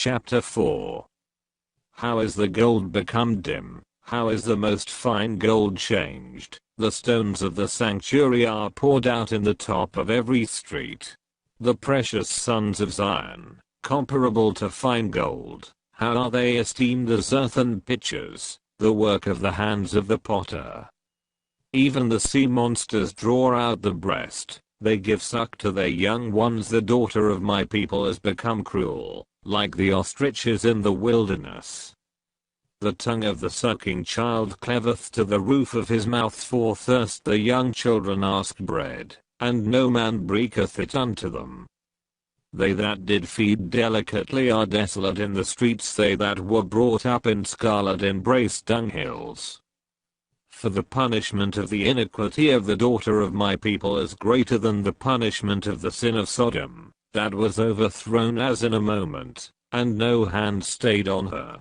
Chapter 4. How is the gold become dim? How is the most fine gold changed? The stones of the sanctuary are poured out in the top of every street. The precious sons of Zion, comparable to fine gold, how are they esteemed as earthen pitchers, the work of the hands of the potter. Even the sea monsters draw out the breast, they give suck to their young ones. The daughter of my people has become cruel, like the ostriches in the wilderness. The tongue of the sucking child cleaveth to the roof of his mouth. For thirst the young children ask bread, and no man breaketh it unto them. They that did feed delicately are desolate in the streets. They that were brought up in scarlet embrace dunghills. For the punishment of the iniquity of the daughter of my people is greater than the punishment of the sin of Sodom, that was overthrown as in a moment, and no hand stayed on her.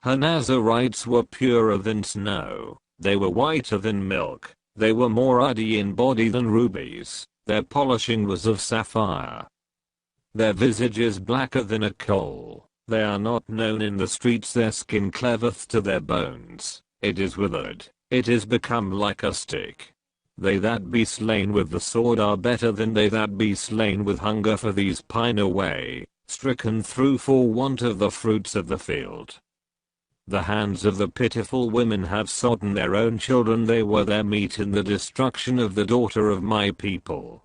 Her Nazarites were purer than snow, they were whiter than milk, they were more ruddy in body than rubies, their polishing was of sapphire. Their visage is blacker than a coal, they are not known in the streets. Their skin cleaveth to their bones, it is withered, it is become like a stick. They that be slain with the sword are better than they that be slain with hunger. For these pine away, stricken through for want of the fruits of the field. The hands of the pitiful women have sodden their own children. They were their meat in the destruction of the daughter of my people.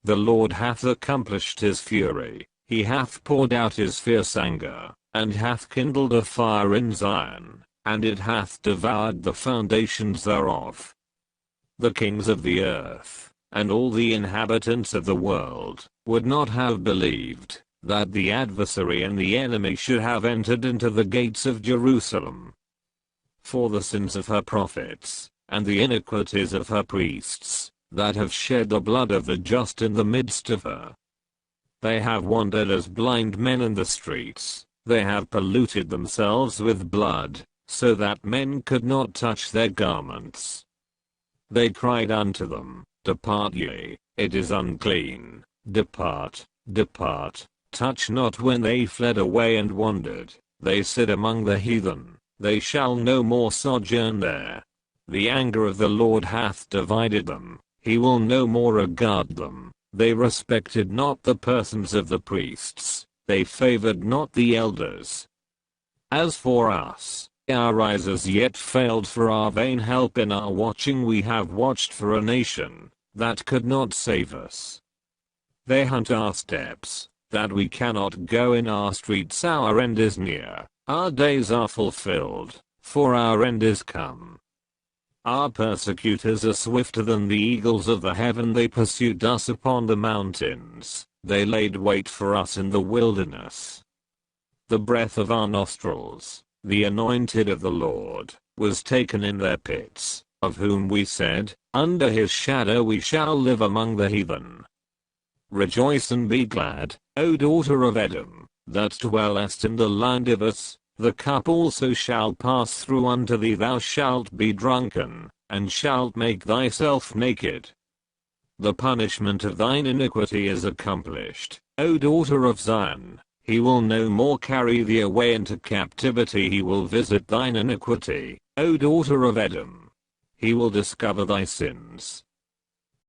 The Lord hath accomplished his fury, he hath poured out his fierce anger, and hath kindled a fire in Zion, and it hath devoured the foundations thereof. The kings of the earth, and all the inhabitants of the world, would not have believed that the adversary and the enemy should have entered into the gates of Jerusalem. For the sins of her prophets, and the iniquities of her priests, that have shed the blood of the just in the midst of her. They have wandered as blind men in the streets, they have polluted themselves with blood, so that men could not touch their garments. They cried unto them, Depart ye, it is unclean, depart, depart, touch not. When they fled away and wandered, they said among the heathen, they shall no more sojourn there. The anger of the Lord hath divided them, he will no more regard them. They respected not the persons of the priests, they favored not the elders. As for us, our eyes as yet failed for our vain help. In our watching we have watched for a nation that could not save us. They hunt our steps, that we cannot go in our streets. Our end is near, our days are fulfilled, for our end is come. Our persecutors are swifter than the eagles of the heaven. They pursued us upon the mountains, they laid wait for us in the wilderness. The breath of our nostrils, the anointed of the Lord, was taken in their pits, of whom we said, Under his shadow we shall live among the heathen. Rejoice and be glad, O daughter of Edom, that dwellest in the land of Us. The cup also shall pass through unto thee. Thou shalt be drunken, and shalt make thyself naked. The punishment of thine iniquity is accomplished, O daughter of Zion. He will no more carry thee away into captivity. He will visit thine iniquity, O daughter of Edom. He will discover thy sins,